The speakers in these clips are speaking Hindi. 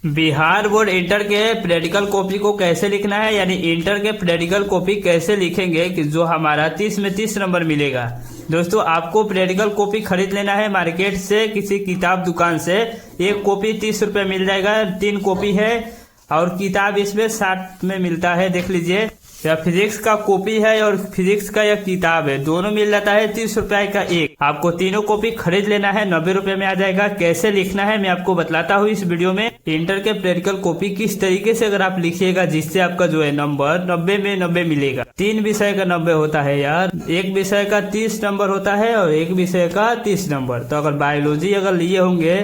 बिहार बोर्ड इंटर के प्रैक्टिकल कॉपी को कैसे लिखना है, यानी इंटर के प्रैक्टिकल कॉपी कैसे लिखेंगे कि जो हमारा 30 में 30 नंबर मिलेगा। दोस्तों, आपको प्रैक्टिकल कॉपी खरीद लेना है मार्केट से, किसी किताब दुकान से। एक कॉपी 30 रुपये मिल जाएगा, 3 कॉपी है और किताब इसमें 60 में मिलता है। देख लीजिए, या फिजिक्स का कॉपी है और फिजिक्स का यह किताब है, दोनों मिल जाता है 30 रुपए का एक। आपको तीनों कॉपी खरीद लेना है, 90 रुपए में आ जाएगा। कैसे लिखना है मैं आपको बतलाता हूँ इस वीडियो में। इंटर के प्रैक्टिकल कॉपी किस तरीके से अगर आप लिखिएगा जिससे आपका जो है नंबर 90 में 90 मिलेगा। 3 विषय का 90 होता है यार, एक विषय का 30 नंबर होता है और एक विषय का 30 नंबर। तो अगर बायोलॉजी अगर लिए होंगे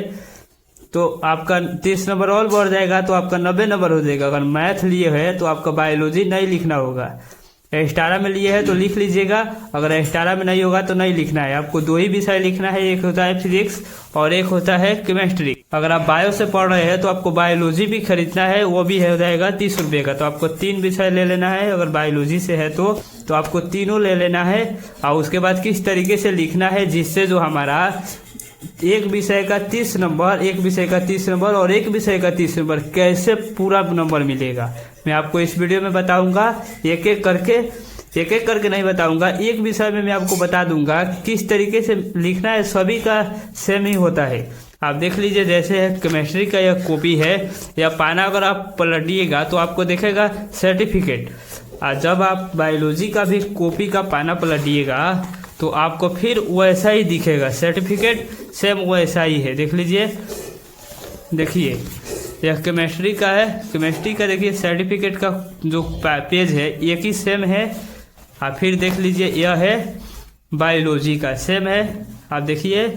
तो आपका 30 नंबर और बढ़ जाएगा, तो आपका 90 नंबर हो जाएगा। अगर मैथ लिए है तो आपका बायोलॉजी नहीं लिखना होगा। एक्स्ट्रा में लिए है तो लिख लीजिएगा, अगर एक्स्ट्रा में नहीं होगा तो नहीं लिखना है। आपको 2 ही विषय लिखना है, एक होता है फिजिक्स और एक होता है केमिस्ट्री। अगर आप बायो से पढ़ रहे हैं तो आपको बायोलॉजी भी खरीदना है, वो भी हो जाएगा 30 रुपये का। तो आपको 3 विषय ले लेना है, अगर बायोलॉजी से है तो आपको तीनों ले लेना है। और उसके बाद किस तरीके से लिखना है जिससे जो हमारा एक विषय का 30 नंबर, एक विषय का 30 नंबर और एक विषय का 30 नंबर कैसे पूरा नंबर मिलेगा, मैं आपको इस वीडियो में बताऊंगा। एक एक करके नहीं बताऊंगा, एक विषय में मैं आपको बता दूंगा किस तरीके से लिखना है। सभी का सेम ही होता है। आप देख लीजिए, जैसे केमिस्ट्री का यह कॉपी है या पाना, अगर आप पलटिएगा तो आपको दिखेगा सर्टिफिकेट। और जब आप बायोलॉजी का भी कॉपी का पाना पलटिएगा तो आपको फिर वैसा ही दिखेगा, सर्टिफिकेट सेम वैसा ही है। देख लीजिए, देखिए यह केमिस्ट्री का है, केमिस्ट्री का देखिए सर्टिफिकेट का जो पेज है एक ही सेम है। और फिर देख लीजिए, यह है बायोलॉजी का, सेम है, आप देखिए।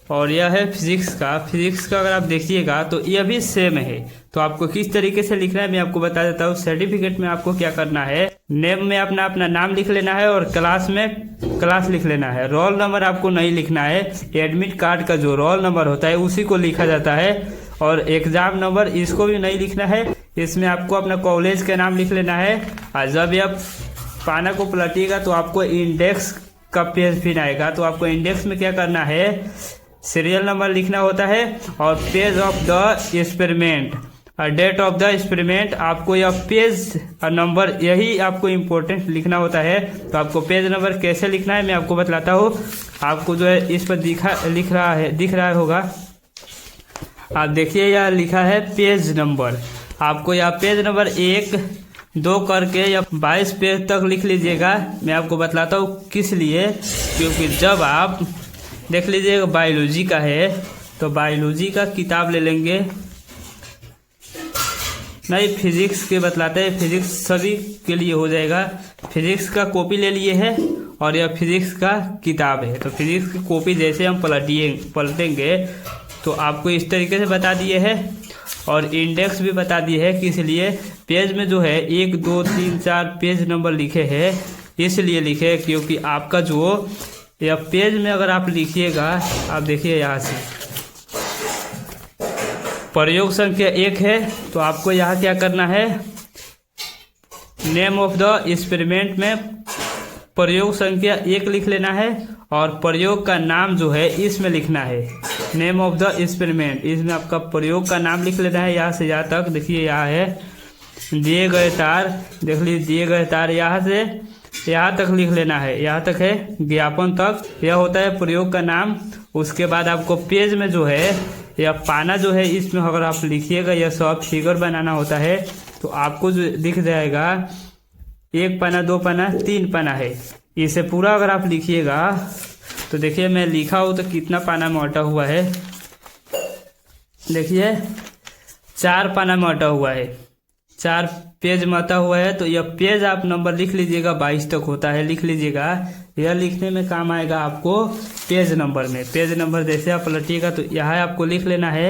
और यह है फिजिक्स का, अगर आप देखिएगा तो यह भी सेम है। तो आपको किस तरीके से लिखना है मैं आपको बता देता हूँ। सर्टिफिकेट में आपको क्या करना है, नेम में अपना नाम लिख लेना है और क्लास में क्लास लिख लेना है। रोल नंबर आपको नहीं लिखना है, एडमिट कार्ड का जो रोल नंबर होता है उसी को लिखा जाता है। और एग्जाम नंबर इसको भी नहीं लिखना है, इसमें आपको अपना कॉलेज का नाम लिख लेना है। और जब आप पाना को पलटिएगा तो आपको इंडेक्स का पेज फिर आएगा, तो आपको इंडेक्स में क्या करना है, सीरियल नंबर लिखना होता है और पेज ऑफ द एक्सपेरिमेंट और डेट ऑफ द एक्सपेरिमेंट। आपको यह पेज और नंबर यही आपको इम्पोर्टेंट लिखना होता है। तो आपको पेज नंबर कैसे लिखना है मैं आपको बतलाता हूँ। आपको जो है इस पर दिख रहा होगा, आप देखिए यह लिखा है पेज नंबर। आपको यह पेज नंबर 1, 2 करके या 22 पेज तक लिख लीजिएगा। मैं आपको बतलाता हूँ किस लिए, क्योंकि जब आप देख लीजिएगा बायोलॉजी का है तो बायोलॉजी का किताब ले लेंगे, नहीं फिजिक्स के बतलाते हैं, फिजिक्स सभी के लिए हो जाएगा। फिजिक्स का कॉपी ले लिए है और यह फिजिक्स का किताब है। तो फिजिक्स की कॉपी जैसे हम पलटेंगे तो आपको इस तरीके से बता दिए है और इंडेक्स भी बता दिए है। किस लिए, पेज में जो है 1, 2, 3, 4 पेज नंबर लिखे हैं, इसलिए लिखे क्योंकि आपका जो यह पेज में अगर आप लिखिएगा, आप देखिए यहाँ से प्रयोग संख्या 1 है तो आपको यहाँ क्या करना है, नेम ऑफ द एक्सपेरिमेंट में प्रयोग संख्या 1 लिख लेना है और प्रयोग का नाम जो है इसमें लिखना है, नेम ऑफ द एक्सपेरिमेंट। इसमें आपका प्रयोग का नाम लिख लेना है यहाँ से यहाँ तक। देखिए यहाँ है दिए गए तार, देख लीजिए दिए गए तार, यहाँ से यहाँ तक लिख लेना है, यहाँ तक है ज्ञापन तक। यह होता है प्रयोग का नाम। उसके बाद आपको पेज में जो है या पाना जो है इसमें अगर आप लिखिएगा, यह सब फिगर बनाना होता है। तो आपको जो दिख जाएगा 1 पाना, 2 पाना, 3 पाना है, इसे पूरा अगर आप लिखिएगा तो देखिए मैं लिखा हूँ तो कितना पाना में अटा हुआ है। देखिए 4 पाना में अटा हुआ है, 4 पेज में अटा हुआ है। तो यह पेज आप नंबर लिख लीजिएगा, 22 तक होता है, लिख लीजिएगा। यह लिखने में काम आएगा आपको पेज नंबर में। पेज नंबर जैसे आप पलटिएगा तो यहाँ आपको लिख लेना है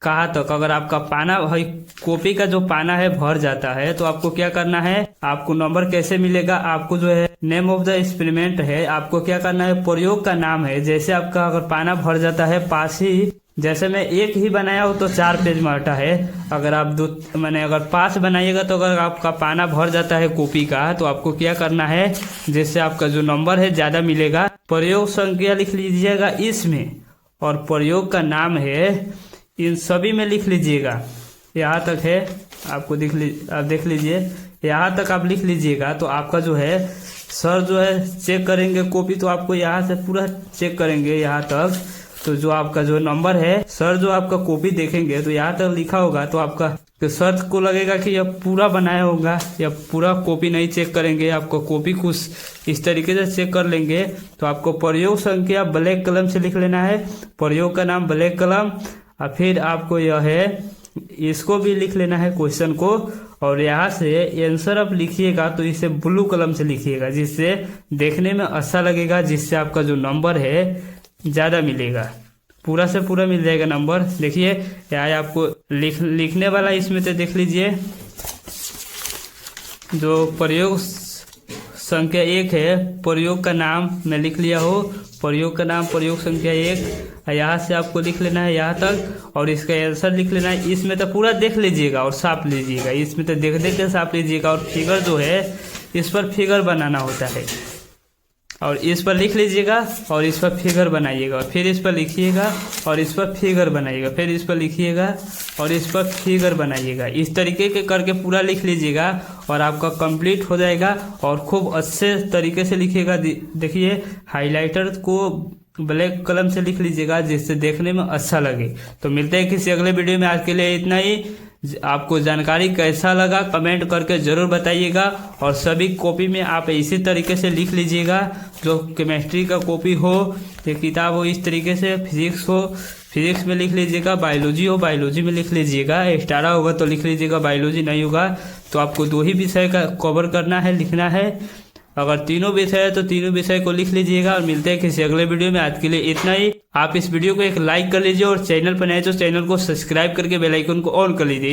कहाँ तक। अगर आपका पाना है, कॉपी का जो पाना है भर जाता है तो आपको क्या करना है, आपको नंबर कैसे मिलेगा, आपको जो है नेम ऑफ द एक्सपेरिमेंट है, आपको क्या करना है, प्रयोग का नाम है। जैसे आपका अगर पाना भर जाता है 5 ही, जैसे मैं 1 ही बनाया हूँ तो 4 पेज में अटा है। अगर आप अगर 5 बनाइएगा तो अगर आपका पाना भर जाता है कॉपी का तो आपको क्या करना है, जिससे आपका जो नंबर है ज़्यादा मिलेगा, प्रयोग संख्या लिख लीजिएगा इसमें और प्रयोग का नाम है इन सभी में लिख लीजिएगा। यहाँ तक है, आप देख लीजिए, यहाँ तक आप लिख लीजिएगा तो आपका जो है सर जो है चेक करेंगे कॉपी, तो आपको यहाँ से पूरा चेक करेंगे यहाँ तक, तो जो आपका जो नंबर है सर जो आपका कॉपी देखेंगे तो यहाँ तक लिखा होगा, तो आपका तो सर को लगेगा कि यह पूरा बनाया होगा, या पूरा कॉपी नहीं चेक करेंगे, आपको कॉपी कुछ इस तरीके से चेक कर लेंगे। तो आपको प्रयोग संख्या ब्लैक कलम से लिख लेना है, प्रयोग का नाम ब्लैक कलम, और फिर आपको यह है इसको भी लिख लेना है क्वेश्चन को, और यहाँ से आंसर आप लिखिएगा तो इसे ब्लू कलम से लिखिएगा, जिससे देखने में अच्छा लगेगा, जिससे आपका जो नंबर है ज़्यादा मिलेगा, पूरा से पूरा मिल जाएगा नंबर। देखिए यहाँ आपको लिखने वाला इसमें तो देख लीजिए, जो प्रयोग संख्या 1 है, प्रयोग का नाम मैं लिख लिया हो, प्रयोग का नाम प्रयोग संख्या 1, यहाँ से आपको लिख लेना है यहाँ तक, और इसका आंसर लिख लेना है। इसमें तो पूरा देख लीजिएगा और साफ लीजिएगा, इसमें तो देख के साफ लीजिएगा, और फिगर जो है इस पर फिगर बनाना होता है, और इस पर लिख लीजिएगा और इस पर फिगर बनाइएगा, और फिर इस पर लिखिएगा और इस पर फिगर बनाइएगा, फिर इस पर लिखिएगा और इस पर फिगर बनाइएगा। इस तरीके के करके पूरा लिख लीजिएगा और आपका कंप्लीट हो जाएगा, और खूब अच्छे तरीके से लिखिएगा। देखिए हाइलाइटर को ब्लैक कलम से लिख लीजिएगा, जिससे देखने में अच्छा लगे। तो मिलते हैं किसी अगले वीडियो में, आज के लिए इतना ही। आपको जानकारी कैसा लगा कमेंट करके ज़रूर बताइएगा, और सभी कॉपी में आप इसी तरीके से लिख लीजिएगा, जो केमिस्ट्री का कॉपी हो या किताब हो इस तरीके से, फिजिक्स हो फिजिक्स में लिख लीजिएगा, बायोलॉजी हो बायोलॉजी में लिख लीजिएगा, एक्स्ट्रा होगा तो लिख लीजिएगा, बायोलॉजी नहीं होगा तो आपको 2 ही विषय का कवर करना है, लिखना है। अगर तीनों विषय है तो तीनों विषय को लिख लीजिएगा, और मिलते हैं किसी अगले वीडियो में। आज के लिए इतना ही। आप इस वीडियो को एक लाइक कर लीजिए, और चैनल पर नए तो चैनल को सब्सक्राइब करके बेल आइकन को ऑन कर लीजिए।